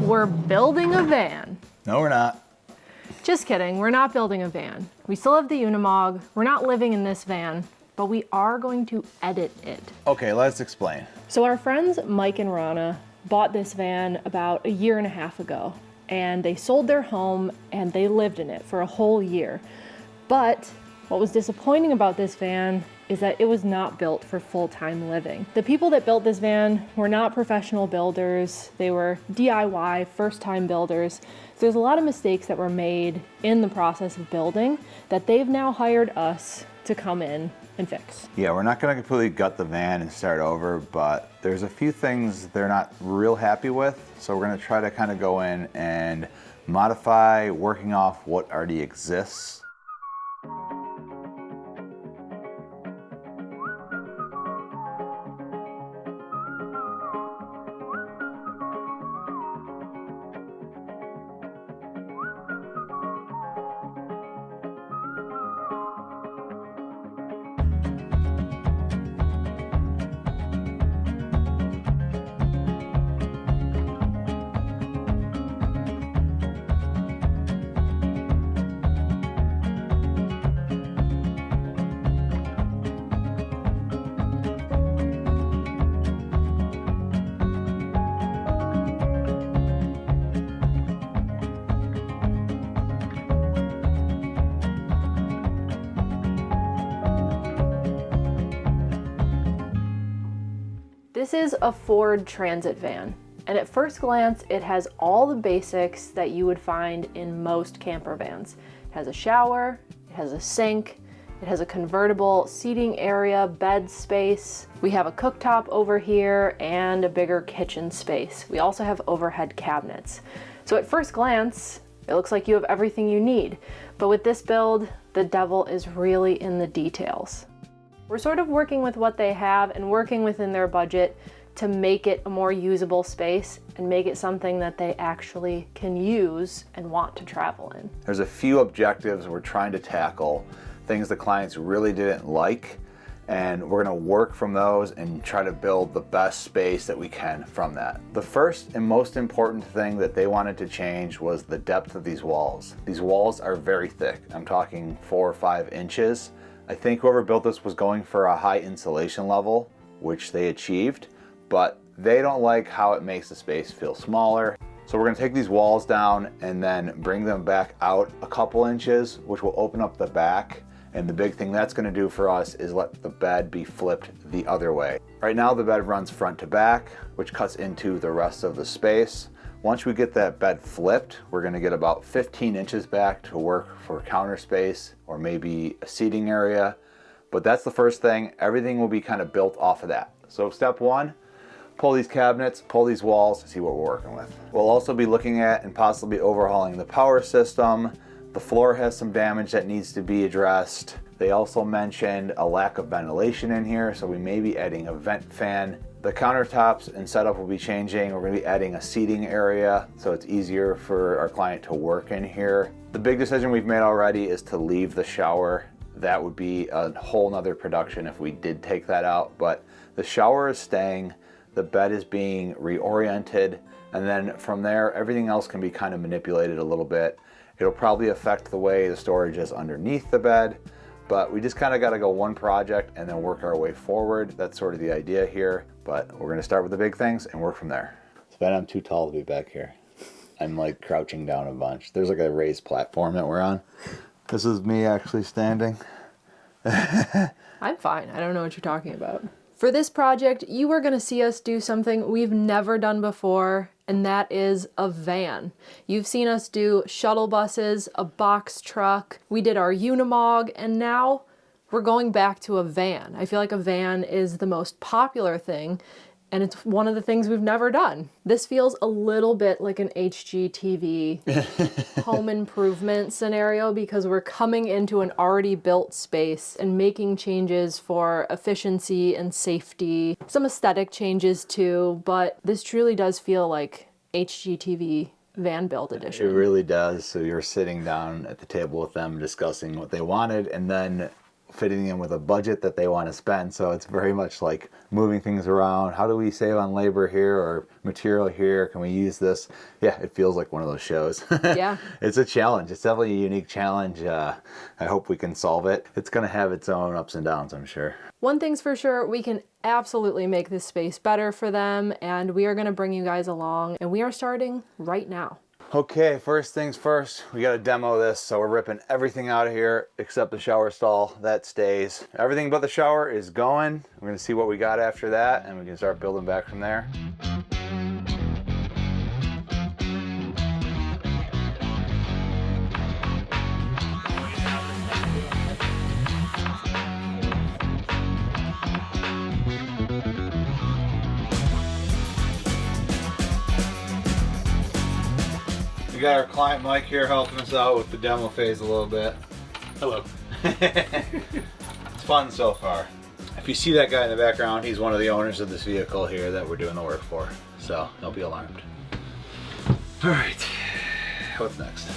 We're building a van. No, we're not. Just kidding, we're not building a van. We still have the Unimog, we're not living in this van, but we are going to edit it. Okay, let's explain. So our friends Mike and Rana bought this van about a year and a half ago, and they sold their home and they lived in it for a whole year. But what was disappointing about this van is that it was not built for full-time living. The people that built this van were not professional builders. They were DIY, first-time builders. So there's a lot of mistakes that were made in the process of building that they've now hired us to come in and fix. Yeah, we're not gonna completely gut the van and start over, but there's a few things they're not real happy with. So we're gonna try to kind of go in and modify, working off what already exists. This is a Ford Transit van, and at first glance, it has all the basics that you would find in most camper vans. It has a shower, it has a sink, it has a convertible seating area, bed space. We have a cooktop over here and a bigger kitchen space. We also have overhead cabinets. So at first glance, it looks like you have everything you need. But with this build, the devil is really in the details. We're sort of working with what they have and working within their budget to make it a more usable space and make it something that they actually can use and want to travel in. There's a few objectives we're trying to tackle, things the clients really didn't like, and we're gonna work from those and try to build the best space that we can from that. The first and most important thing that they wanted to change was the depth of these walls. These walls are very thick. I'm talking 4 or 5 inches. I think whoever built this was going for a high insulation level, which they achieved, but they don't like how it makes the space feel smaller. So we're gonna take these walls down and then bring them back out a couple inches, which will open up the back. And the big thing that's gonna do for us is let the bed be flipped the other way. Right now the bed runs front to back, which cuts into the rest of the space. Once we get that bed flipped, we're gonna get about 15 inches back to work for counter space or maybe a seating area. But that's the first thing. Everything will be kind of built off of that. So step one, pull these cabinets, pull these walls, see what we're working with. We'll also be looking at and possibly overhauling the power system. The floor has some damage that needs to be addressed. They also mentioned a lack of ventilation in here, so we may be adding a vent fan. The countertops and setup will be changing. We're gonna be adding a seating area so it's easier for our client to work in here. The big decision we've made already is to leave the shower. That would be a whole nother production if we did take that out, but the shower is staying, the bed is being reoriented, and then from there, everything else can be kind of manipulated a little bit. It'll probably affect the way the storage is underneath the bed, but we just kind of got to go one project and then work our way forward. That's sort of the idea here, but we're going to start with the big things and work from there. Savannah, I'm too tall to be back here. I'm like crouching down a bunch. There's like a raised platform that we're on. This is me actually standing. I'm fine. I don't know what you're talking about. For this project, you are going to see us do something we've never done before, and that is a van. You've seen us do shuttle buses, a box truck, we did our Unimog, and now we're going back to a van. I feel like a van is the most popular thing, and it's one of the things we've never done. This feels a little bit like an HGTV home improvement scenario because we're coming into an already built space and making changes for efficiency and safety. Some aesthetic changes too, but this truly does feel like HGTV van build edition. It really does. So you're sitting down at the table with them discussing what they wanted, and then fitting in with a budget that they want to spend. So it's very much like moving things around. How do we save on labor here or material here? Can we use this? Yeah, it feels like one of those shows. Yeah. It's a challenge. It's definitely a unique challenge. I hope we can solve it. It's going to have its own ups and downs, I'm sure. One thing's for sure, we can absolutely make this space better for them, and we are going to bring you guys along, and we are starting right now. Okay, first things first, we got to demo this. So we're ripping everything out of here except the shower stall. That stays. Everything but the shower is going. We're going to see what we got after that, and we can start building back from there. We got our client Mike here helping us out with the demo phase a little bit. Hello. It's fun so far. If you see that guy in the background, he's one of the owners of this vehicle here that we're doing the work for. So don't be alarmed. All right, what's next?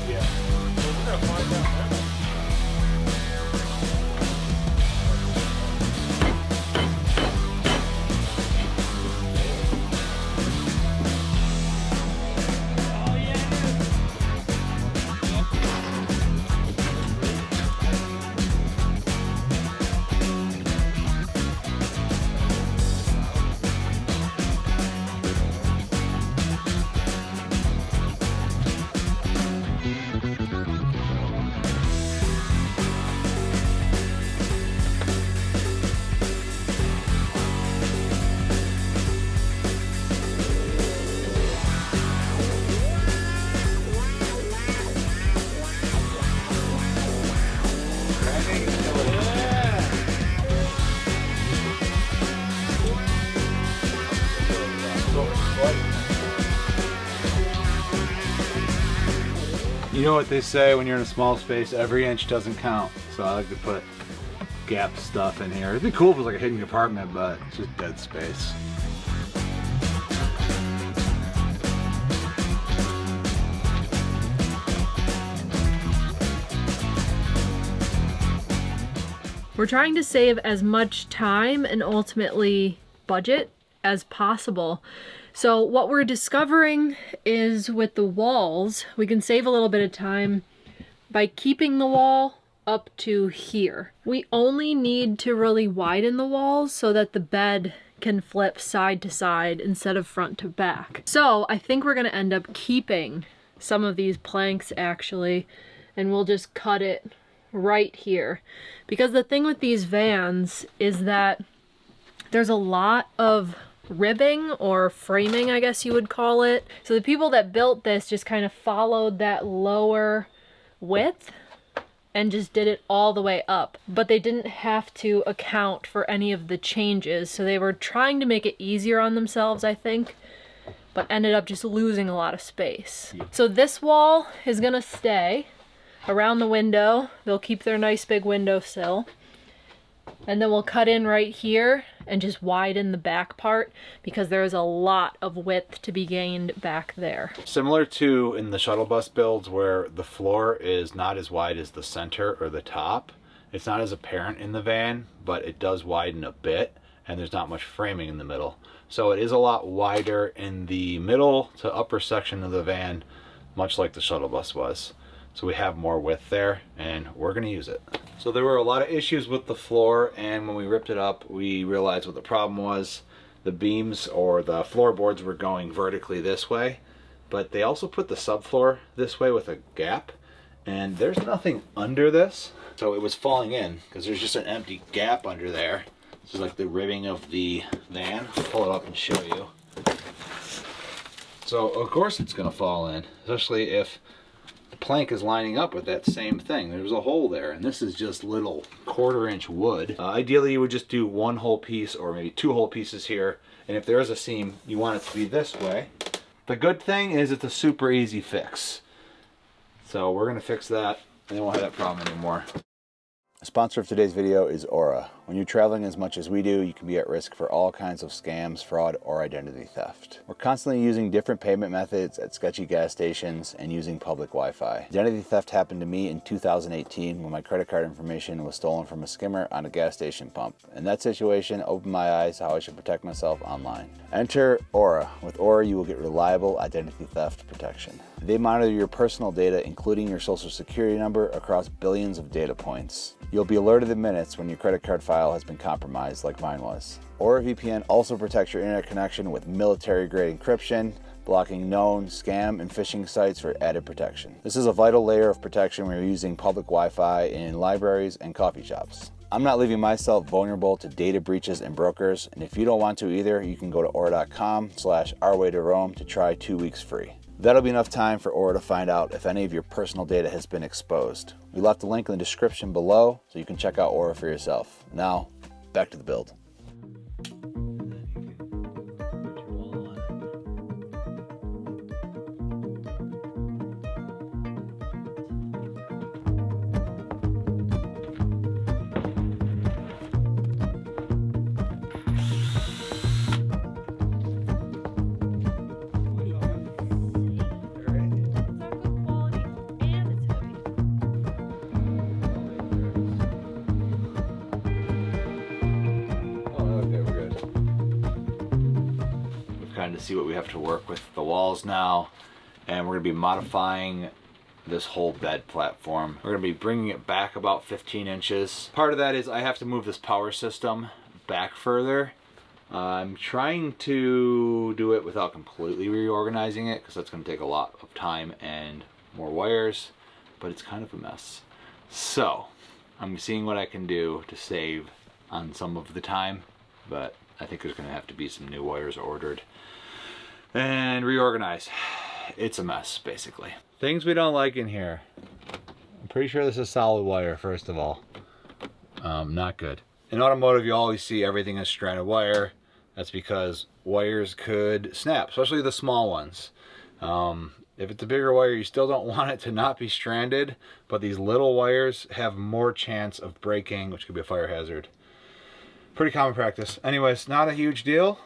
Yeah. We're gonna find out now. You know what they say when you're in a small space, every inch doesn't count. So I like to put gap stuff in here. It'd be cool if it was like a hidden compartment, but it's just dead space. We're trying to save as much time and ultimately budget as possible. So what we're discovering is with the walls, we can save a little bit of time by keeping the wall up to here. We only need to really widen the walls so that the bed can flip side to side instead of front to back. So I think we're gonna end up keeping some of these planks actually, and we'll just cut it right here. Because the thing with these vans is that there's a lot of ribbing or framing, I guess you would call it. So the people that built this just kind of followed that lower width and just did it all the way up. But they didn't have to account for any of the changes. So they were trying to make it easier on themselves, I think, but ended up just losing a lot of space. So this wall is gonna stay around the window. They'll keep their nice big windowsill. And then we'll cut in right here and just widen the back part because there is a lot of width to be gained back there. Similar to in the shuttle bus builds where the floor is not as wide as the center or the top. It's not as apparent in the van, but it does widen a bit and there's not much framing in the middle. So it is a lot wider in the middle to upper section of the van, much like the shuttle bus was. So we have more width there and we're gonna use it. So there were a lot of issues with the floor, and when we ripped it up, we realized what the problem was. The beams or the floorboards were going vertically this way, but they also put the subfloor this way with a gap, and there's nothing under this. So it was falling in because there's just an empty gap under there. This is like the ribbing of the van. I'll pull it up and show you. So of course it's gonna fall in, especially if the plank is lining up with that same thing. There's a hole there, and this is just little 1/4 inch wood. Ideally you would just do one whole piece or maybe 2 whole pieces here, and if there is a seam you want it to be this way. The good thing is it's a super easy fix. So we're gonna fix that and then we'll have that problem anymore. The sponsor of today's video is Aura. When you're traveling as much as we do, you can be at risk for all kinds of scams, fraud, or identity theft. We're constantly using different payment methods at sketchy gas stations and using public Wi-Fi. Identity theft happened to me in 2018 when my credit card information was stolen from a skimmer on a gas station pump. And that situation opened my eyes to how I should protect myself online. Enter Aura. With Aura, you will get reliable identity theft protection. They monitor your personal data, including your social security number, across billions of data points. You'll be alerted in minutes when your credit card file has been compromised, like mine was. Aura VPN also protects your internet connection with military-grade encryption, blocking known scam and phishing sites for added protection. This is a vital layer of protection when you're using public Wi-Fi in libraries and coffee shops. I'm not leaving myself vulnerable to data breaches and brokers, and if you don't want to either, you can go to aura.com/ourwaytorome to try 2 weeks free. That'll be enough time for Aura to find out if any of your personal data has been exposed. We left a link in the description below so you can check out Aura for yourself. Now, back to the build. To see what we have to work with the walls now, and we're going to be modifying this whole bed platform. We're going to be bringing it back about 15 inches. Part of that is I have to move this power system back further. I'm trying to do it without completely reorganizing it because that's going to take a lot of time and more wires, but it's kind of a mess. So I'm seeing what I can do to save on some of the time, but I think there's going to have to be some new wires ordered and reorganize. It's a mess, basically. Things we don't like in here. I'm pretty sure this is solid wire, first of all. Not good. In automotive, you always see everything as stranded wire. That's because wires could snap, especially the small ones. If it's a bigger wire, you still don't want it to not be stranded, but these little wires have more chance of breaking, which could be a fire hazard. Pretty common practice. Anyways, not a huge deal.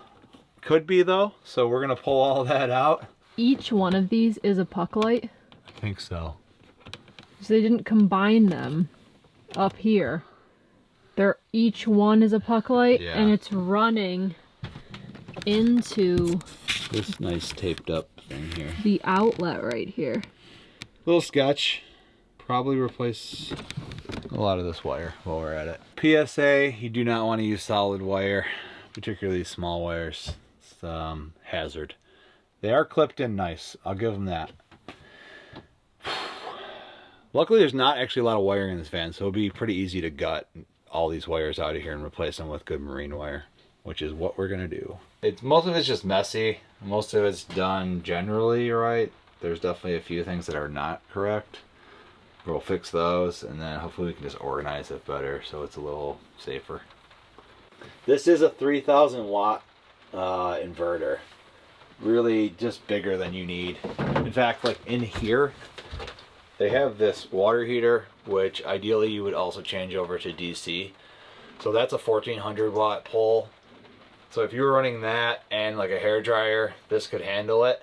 Could be though, so we're gonna pull all that out. Each one of these is a puck light? I think so. So they didn't combine them up here. Each one is a puck light, yeah. And it's running into this nice taped up thing here. The outlet right here. Little sketch. Probably replace a lot of this wire while we're at it. PSA, you do not want to use solid wire, particularly small wires. It's hazard. They are clipped in nice, I'll give them that. Luckily there's not actually a lot of wiring in this van, so it'll be pretty easy to gut all these wires out of here and replace them with good marine wire, which is what we're gonna do. Most of it's just messy. Most of it's done generally right. There's definitely a few things that are not correct. We'll fix those, and then hopefully we can just organize it better so it's a little safer. This is a 3,000 watt inverter. Really just bigger than you need. In fact, like in here, they have this water heater, which ideally you would also change over to DC. So that's a 1,400 watt pole. So if you were running that and like a hair dryer, this could handle it.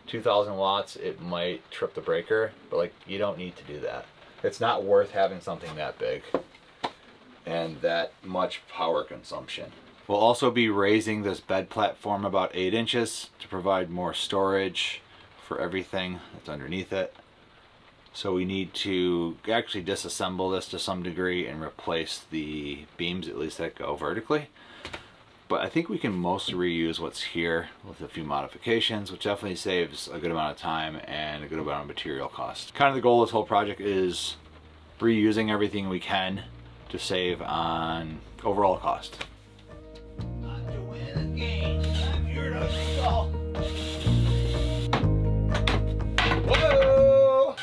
2,000 watts, it might trip the breaker, but like you don't need to do that. It's not worth having something that big and that much power consumption. We'll also be raising this bed platform about 8 inches to provide more storage for everything that's underneath it. So we need to actually disassemble this to some degree and replace the beams, at least that go vertically. But I think we can mostly reuse what's here with a few modifications, which definitely saves a good amount of time and a good amount of material cost. Kind of the goal of this whole project is reusing everything we can to save on overall cost. Whoa!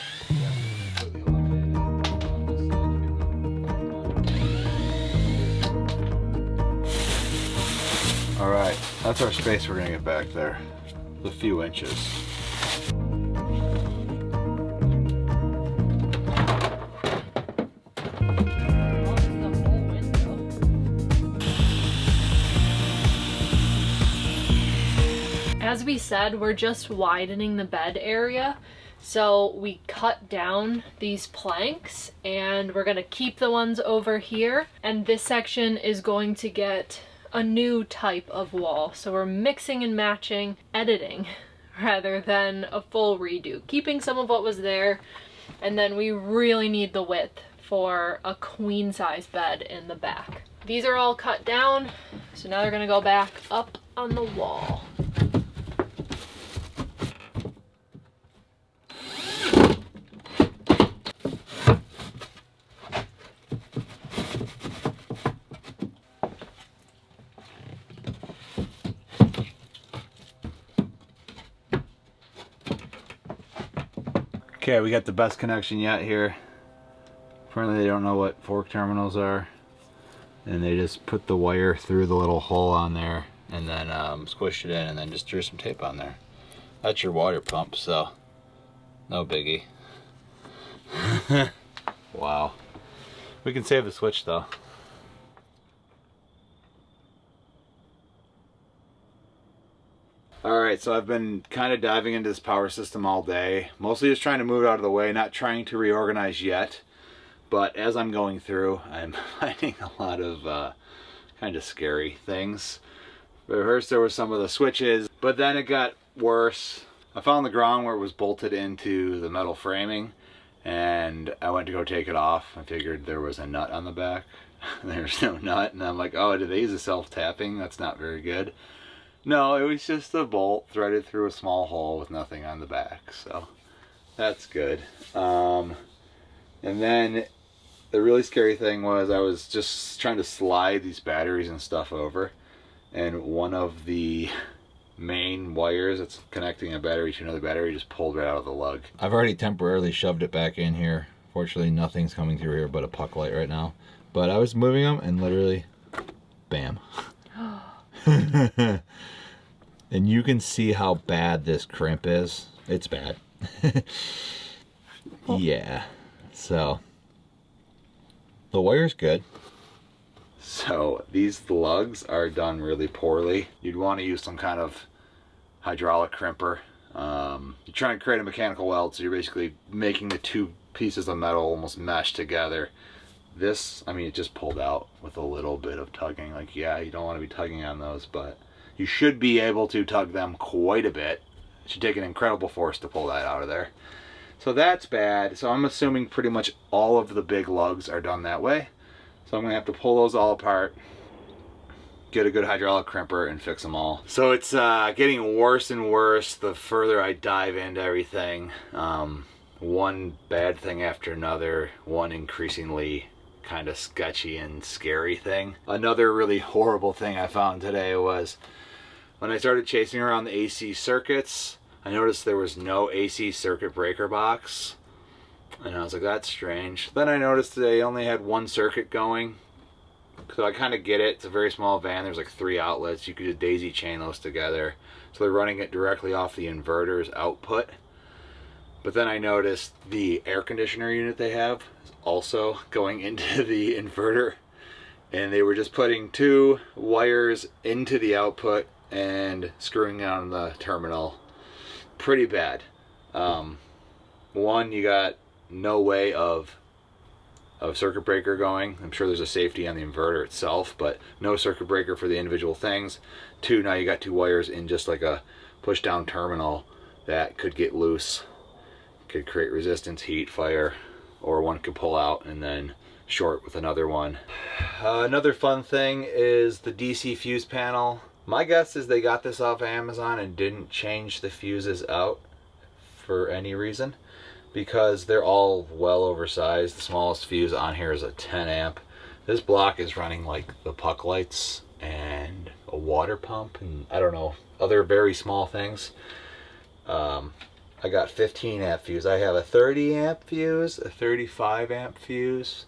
All right, that's our space we're gonna get back there. A few inches. As we said, we're just widening the bed area. So we cut down these planks and we're gonna keep the ones over here. And this section is going to get a new type of wall. So we're mixing and matching, editing rather than a full redo. Keeping some of what was there, and then we really need the width for a queen size bed in the back. These are all cut down, so now they're gonna go back up on the wall. Okay, we got the best connection yet here. Apparently they don't know what fork terminals are, and they just put the wire through the little hole on there and then squished it in and then just drew some tape on there. That's your water pump, so no biggie. Wow. We can save the switch though. Alright, so I've been kind of diving into this power system all day. Mostly just trying to move it out of the way, not trying to reorganize yet. But as I'm going through, I'm finding a lot of kind of scary things. First there were some of the switches, but then it got worse. I found the ground where it was bolted into the metal framing, and I went to go take it off. I figured there was a nut on the back. There's no nut, and I'm like, oh, did they use a self-tapping? That's not very good. No, it was just a bolt threaded through a small hole with nothing on the back, so that's good. And then the really scary thing was I was just trying to slide these batteries and stuff over, and one of the main wires that's connecting a battery to another battery just pulled right out of the lug. I've already temporarily shoved it back in here. Fortunately, nothing's coming through here but a puck light right now. But I was moving them and literally, bam. And you can see how bad this crimp is. It's bad. Yeah. So the wire's good. So these lugs are done really poorly. You'd want to use some kind of hydraulic crimper. You're trying to create a mechanical weld, so you're basically making the two pieces of metal almost mesh together. This, I mean, it just pulled out with a little bit of tugging. Like, yeah, you don't want to be tugging on those, but you should be able to tug them quite a bit. It should take an incredible force to pull that out of there. So that's bad. So I'm assuming pretty much all of the big lugs are done that way. So I'm gonna have to pull those all apart, get a good hydraulic crimper, and fix them all. So it's getting worse and worse the further I dive into everything. One bad thing after another, one increasingly kind of sketchy and scary thing. Another really horrible thing I found today was when I started chasing around the AC circuits, I noticed there was no AC circuit breaker box. And I was like, that's strange. Then I noticed they only had one circuit going. So I kind of get it. It's a very small van. There's like 3 outlets. You could just daisy chain those together. So they're running it directly off the inverter's output. But then I noticed the air conditioner unit they have is also going into the inverter. And they were just putting 2 wires into the output and screwing on the terminal. Pretty bad. One, you got no way of circuit breaker going. I'm sure there's a safety on the inverter itself, but no circuit breaker for the individual things. 2, now you got 2 wires in just like a push down terminal that could get loose, could create resistance, heat, fire, or one could pull out and then short with another one. Another fun thing is the DC fuse panel. My guess is they got this off Amazon and didn't change the fuses out for any reason, because they're all well oversized. The smallest fuse on here is a 10 amp. This block is running like the puck lights and a water pump and I don't know, other very small things. I got 15 amp fuse. I have a 30 amp fuse, a 35 amp fuse.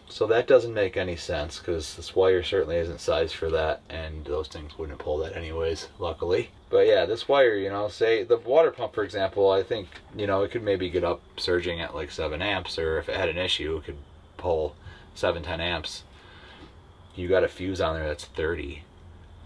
So that doesn't make any sense because this wire certainly isn't sized for that, and those things wouldn't pull that anyways, luckily. But yeah, this wire, you know, say the water pump, for example, I think, you know, it could maybe get up surging at like 7 amps, or if it had an issue, it could pull 7-10 amps. You got a fuse on there that's 30.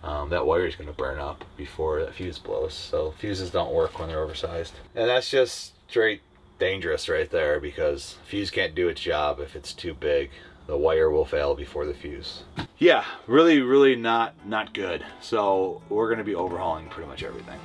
that wire is going to burn up before that fuse blows. So fuses don't work when they're oversized. And that's just straight dangerous right there, because fuse can't do its job if it's too big. The wire will fail before the fuse. Yeah, really not good. So we're going to be overhauling pretty much everything.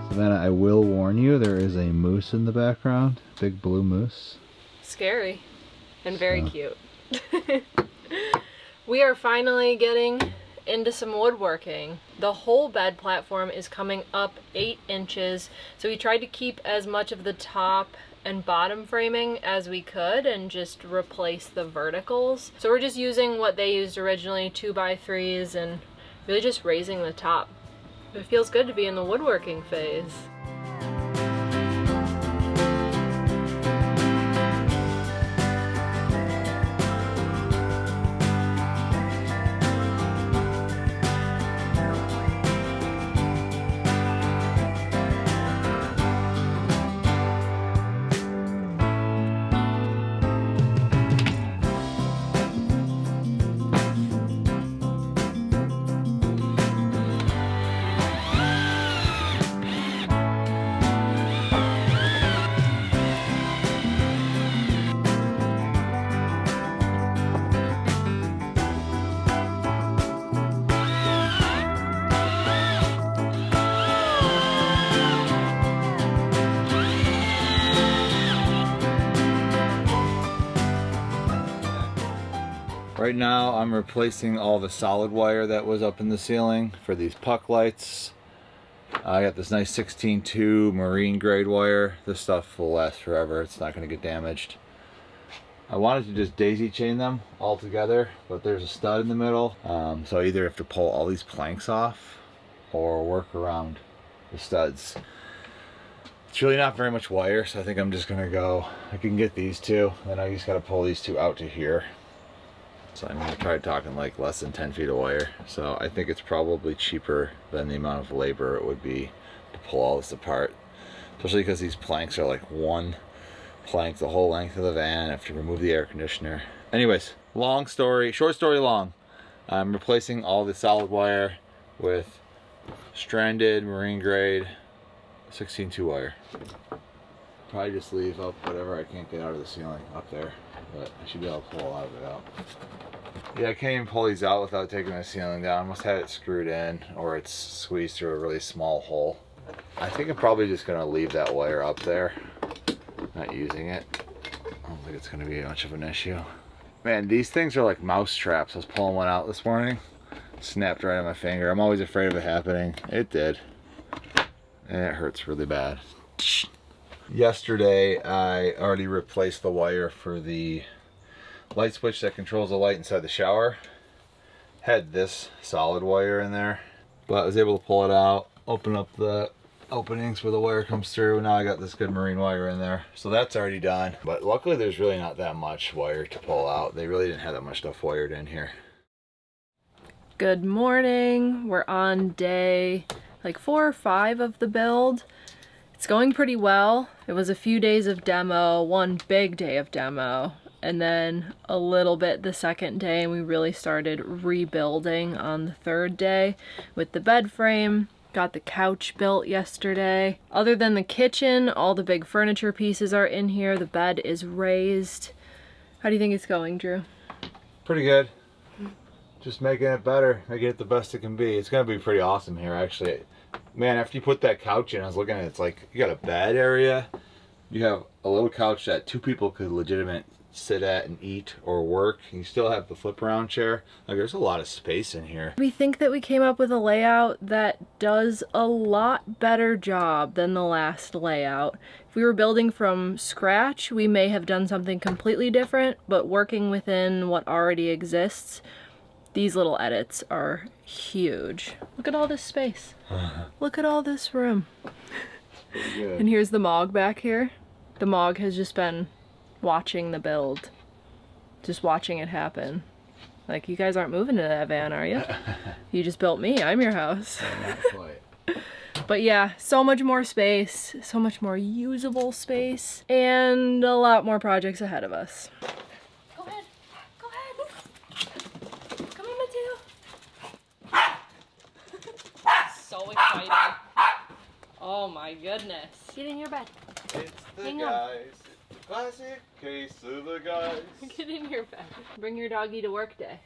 Savannah, I will warn you, there is a moose in the background, big blue moose. Scary and very cute. We are finally getting into some woodworking. The whole bed platform is coming up 8 inches, so we tried to keep as much of the top and bottom framing as we could and just replace the verticals. So we're just using what they used originally, 2x3s, and really just raising the top. It feels good to be in the woodworking phase. Right now I'm replacing all the solid wire that was up in the ceiling for these puck lights. I got this nice 16.2 marine grade wire. This stuff will last forever. It's not going to get damaged. I wanted to just daisy chain them all together, but there's a stud in the middle. So I either have to pull all these planks off or work around the studs. It's really not very much wire, so I think I'm just going to go, I can get these two, then I just got to pull these two out to here. So I'm going to try talking like less than 10 feet of wire. So I think it's probably cheaper than the amount of labor it would be to pull all this apart. Especially because these planks are like one plank the whole length of the van. I have to remove the air conditioner. Anyways, long story, short story long. I'm replacing all the solid wire with stranded marine grade 16.2 wire. Probably just leave up whatever I can't get out of the ceiling up there, but I should be able to pull a lot of it out. Yeah, I can't even pull these out without taking the ceiling down. I must have it screwed in, or it's squeezed through a really small hole. I think I'm probably just gonna leave that wire up there, not using it. I don't think it's gonna be much of an issue. Man, these things are like mouse traps. I was pulling one out this morning, snapped right on my finger. I'm always afraid of it happening. It did, and it hurts really bad. Yesterday, I already replaced the wire for the light switch that controls the light inside the shower. Had this solid wire in there, but I was able to pull it out, open up the openings where the wire comes through. Now I got this good marine wire in there, so that's already done. But luckily there's really not that much wire to pull out. They really didn't have that much stuff wired in here. Good morning. We're on day like 4 or 5 of the build. It's going pretty well. It was a few days of demo, one big day of demo, and then a little bit the second day, and we really started rebuilding on the 3rd day with the bed frame. Got the couch built yesterday. Other than the kitchen, all the big furniture pieces are in here. The bed is raised. How do you think it's going, Drew? Pretty good. Just making it better, making it the best it can be. It's gonna be pretty awesome here, actually. Man, after you put that couch in, I was looking at it, it's like you got a bed area, you have a little couch that 2 people could legitimately sit at and eat or work, and you still have the flip around chair. Like, there's a lot of space in here. We think that we came up with a layout that does a lot better job than the last layout. If we were building from scratch, we may have done something completely different, but working within what already exists, these little edits are huge. Look at all this space. Look at all this room. Good. And here's the Mog back here. The Mog has just been watching the build. Just watching it happen. Like, you guys aren't moving to that van, are you? You just built me. I'm your house. Not quite. But yeah, so much more space, so much more usable space, and a lot more projects ahead of us. Go ahead. Go ahead. Come on, Mateo. So excited. Oh my goodness. Get in your bed. It's the Hang on. guys. Classic case of the guys. Get in your bed. Bring your doggy to work day.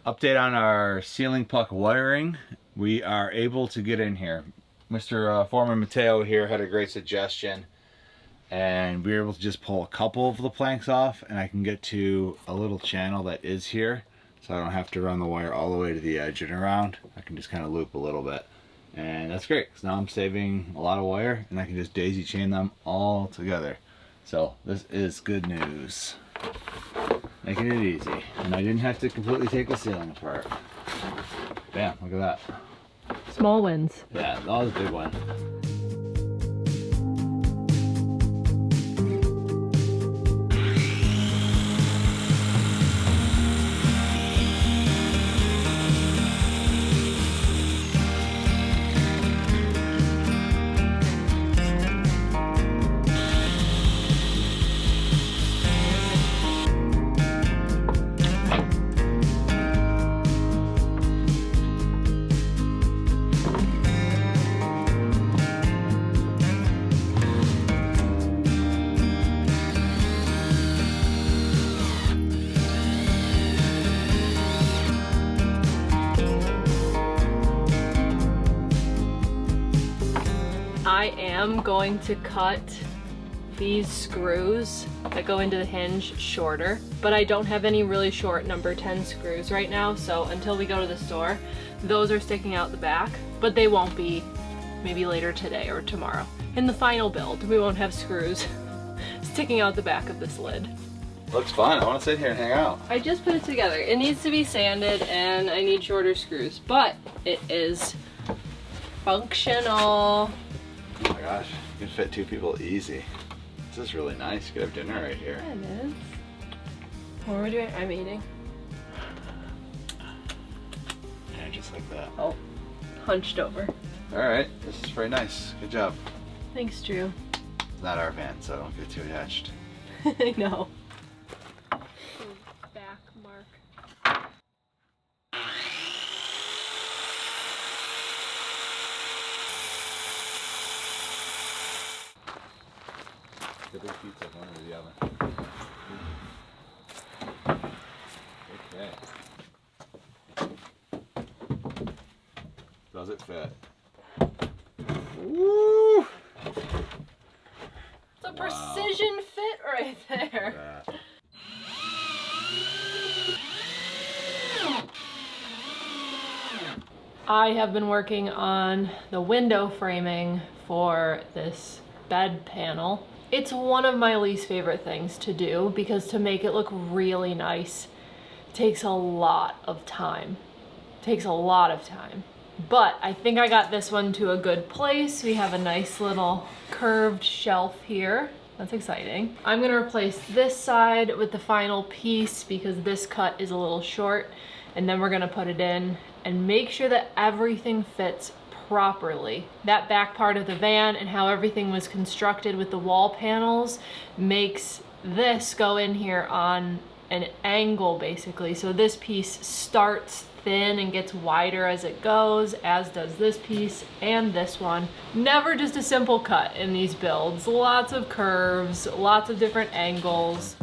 Update on our ceiling puck wiring. We are able to get in here. Mr. Foreman Mateo here had a great suggestion, and we were able to just pull a couple of the planks off, and I can get to a little channel that is here, so I don't have to run the wire all the way to the edge and around. I can just kind of loop a little bit, and that's great because now I'm saving a lot of wire, and I can just daisy chain them all together. So this is good news. Making it easy. And I didn't have to completely take the ceiling apart. Bam, look at that. Small wins. Yeah, that was a big one. I am going to cut these screws that go into the hinge shorter, but I don't have any really short number 10 screws right now, so until we go to the store, those are sticking out the back, but they won't be maybe later today or tomorrow. In the final build, we won't have screws sticking out the back of this lid. Looks fun. I want to sit here and hang out. I just put it together. It needs to be sanded and I need shorter screws, but it is functional. Oh my gosh, you can fit two people easy. This is really nice. You could have dinner right here. Yeah, it is. What are we doing? I'm eating. Yeah, just like that. Oh, hunched over. All right, this is very nice. Good job. Thanks, Drew. It's not our van, so don't get too attached. I know. Back mark. The big pizza going into the oven. Okay. Does it fit? Woo! It's a precision fit right there. I have been working on the window framing for this bed panel. It's one of my least favorite things to do because to make it look really nice takes a lot of time. Takes a lot of time. But I think I got this one to a good place. We have a nice little curved shelf here. That's exciting. I'm gonna replace this side with the final piece because this cut is a little short, and then we're gonna put it in and make sure that everything fits properly. That back part of the van and how everything was constructed with the wall panels makes this go in here on an angle basically. So this piece starts thin and gets wider as it goes, as does this piece and this one. Never just a simple cut in these builds. Lots of curves, lots of different angles.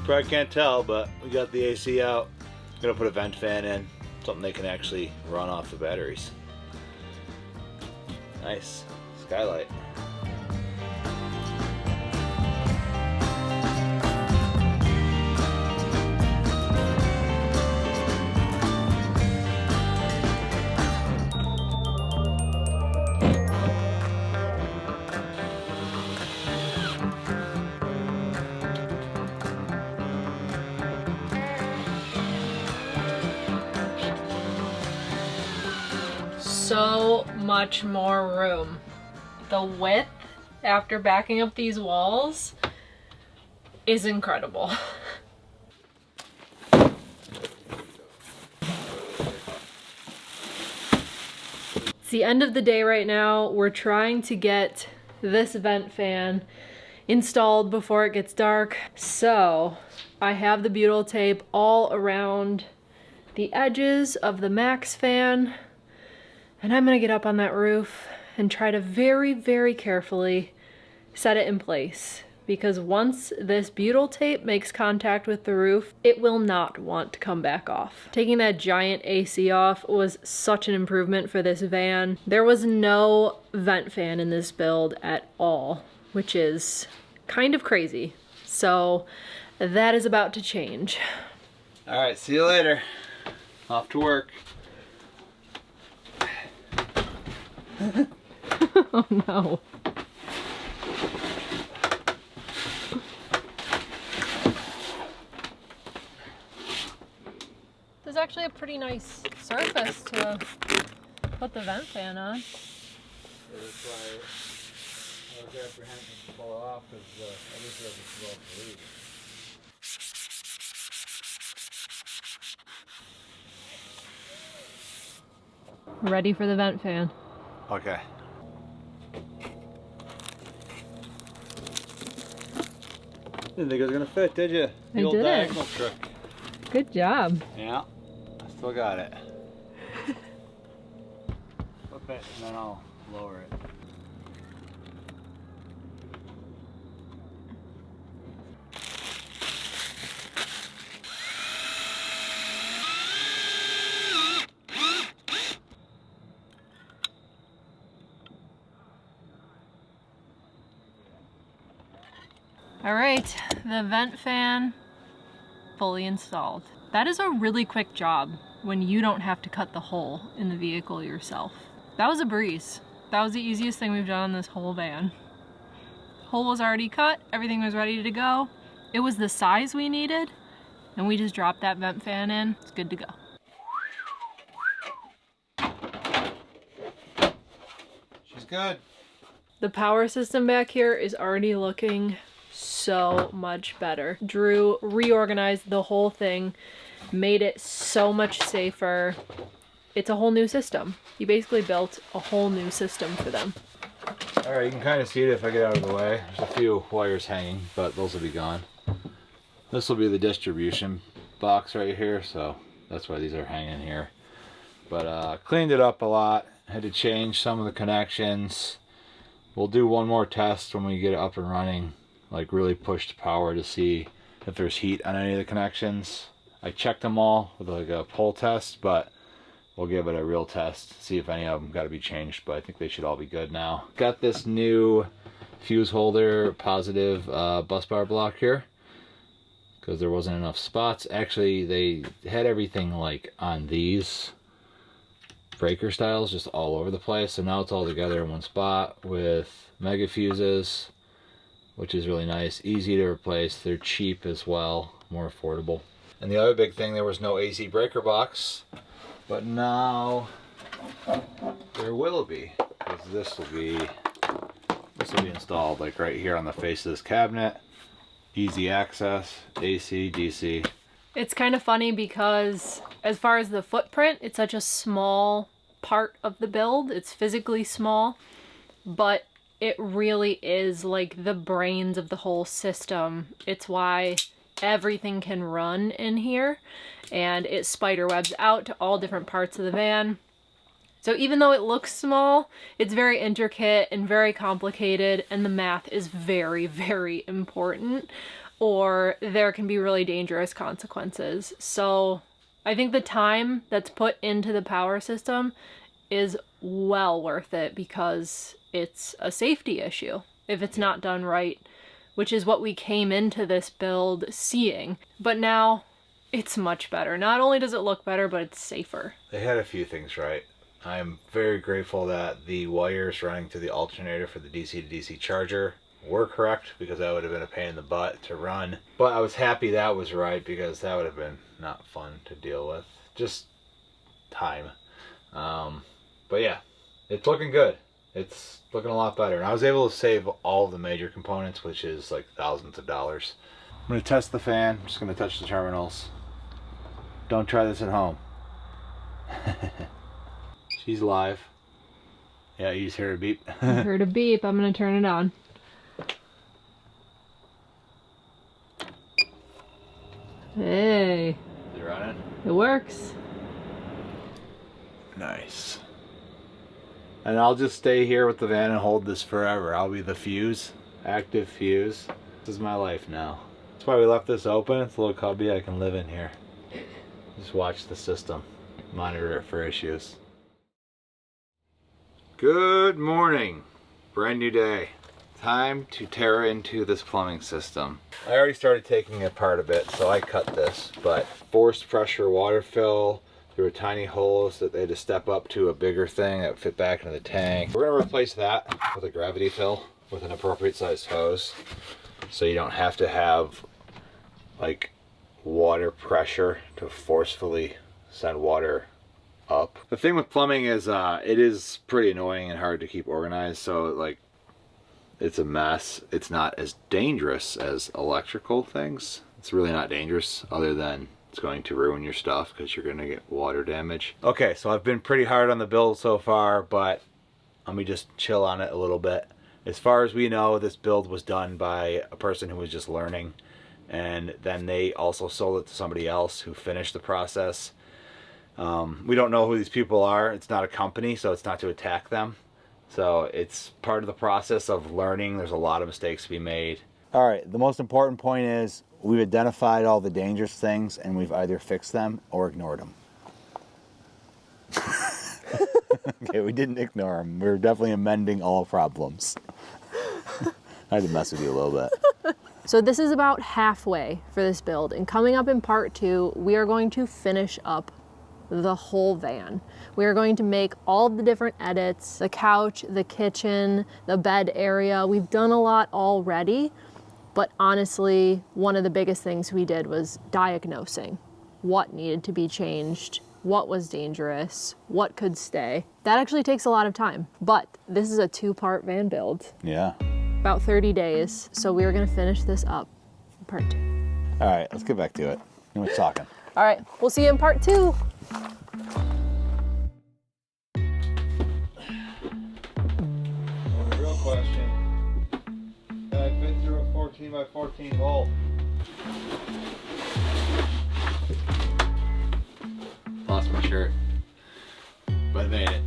probably can't tell, but we got the AC out. Gonna put a vent fan in, something they can actually run off the batteries. Nice skylight. So much more room. The width after backing up these walls is incredible. It's the end of the day right now. We're trying to get this vent fan installed before it gets dark. So I have the butyl tape all around the edges of the max fan. And I'm gonna get up on that roof and try to very, very carefully set it in place. Because once this butyl tape makes contact with the roof, it will not want to come back off. Taking that giant AC off was such an improvement for this van. There was no vent fan in this build at all, which is kind of crazy. So that is about to change. All right, see you later. Off to work. Oh no. This is actually a pretty nice surface to put the vent fan on. Yeah, that's why I was apprehensive to pull it off because at least it doesn't blow up the leaf. Ready for the vent fan. Okay. Didn't think it was gonna fit, did you? The old diagonal trick. Good job. Yeah, I still got it. Flip it and then I'll lower it. All right, the vent fan fully installed. That is a really quick job when you don't have to cut the hole in the vehicle yourself. That was a breeze. That was the easiest thing we've done on this whole van. Hole was already cut, everything was ready to go. It was the size we needed, and we just dropped that vent fan in. It's good to go. She's good. The power system back here is already looking so much better. Drew reorganized the whole thing, made it so much safer. It's a whole new system. He basically built a whole new system for them. All right, you can kind of see it if I get out of the way. There's a few wires hanging, but those will be gone. This will be the distribution box right here, so that's why these are hanging here. But cleaned it up a lot. Had to change some of the connections. We'll do one more test when we get it up and running. Like really push the power to see if there's heat on any of the connections. I checked them all with like a pull test, but we'll give it a real test, see if any of them got to be changed, but I think they should all be good now. Got this new fuse holder positive bus bar block here because there wasn't enough spots. Actually, they had everything like on these breaker styles just all over the place, so now it's all together in one spot with mega fuses, which is really nice, easy to replace. They're cheap as well, more affordable. And the other big thing, there was no AC breaker box, but now there will be, because this will be installed like right here on the face of this cabinet. Easy access, AC, DC. It's kind of funny because as far as the footprint, it's such a small part of the build. It's physically small, but it really is like the brains of the whole system. It's why everything can run in here, and it spider webs out to all different parts of the van. So even though it looks small, it's very intricate and very complicated, and the math is very, very important. or there can be really dangerous consequences. So I think the time that's put into the power system is well worth it because it's a safety issue if it's not done right, which is what we came into this build seeing. But now it's much better. Not only does it look better, but it's safer. They had a few things right. I'm very grateful that the wires running to the alternator for the DC to DC charger were correct, because that would have been a pain in the butt to run. But I was happy that was right, because that would have been not fun to deal with. Just time. But yeah, it's looking good. It's looking a lot better. And I was able to save all the major components, which is like thousands of dollars. I'm going to test the fan. I'm just going to touch the terminals. Don't try this at home. She's live. Yeah, you just heard a beep. I heard a beep. I'm going to turn it on. Hey. Is it running? It works. Nice. And I'll just stay here with the van and hold this forever. I'll be the fuse, active fuse. This is my life now. That's why we left this open. It's a little cubby I can live in here. Just watch the system, monitor it for issues. Good morning. Brand new day. Time to tear into this plumbing system. I already started taking it apart a bit, so I cut this, but forced pressure water fill. There were tiny holes that they had to step up to a bigger thing that would fit back into the tank. We're gonna replace that with a gravity fill with an appropriate sized hose, so you don't have to have like water pressure to forcefully send water up. The thing with plumbing is it is pretty annoying and hard to keep organized, so like it's a mess. It's not as dangerous as electrical things. It's really not dangerous, other than it's going to ruin your stuff because you're going to get water damage. Okay, so I've been pretty hard on the build so far, but let me just chill on it a little bit. As far as we know, this build was done by a person who was just learning, and then they also sold it to somebody else who finished the process. We don't know who these people are. It's not a company, so it's not to attack them. So it's part of the process of learning. There's a lot of mistakes to be made. All right, the most important point is we've identified all the dangerous things and we've either fixed them or ignored them. Okay, we didn't ignore them. We're definitely amending all problems. I had to mess with you a little bit. So this is about halfway for this build, and coming up in part 2, we are going to finish up the whole van. We are going to make all the different edits, the couch, the kitchen, the bed area. We've done a lot already, but honestly, one of the biggest things we did was diagnosing what needed to be changed, what was dangerous, what could stay. That actually takes a lot of time, but this is a 2-part van build. Yeah. About 30 days, so we are gonna finish this up in part 2. All right, let's get back to it. We're talking. All right, we'll see you in part 2. Real question. Can I fit through a 14 by 14 hole? Lost my shirt, but I made it.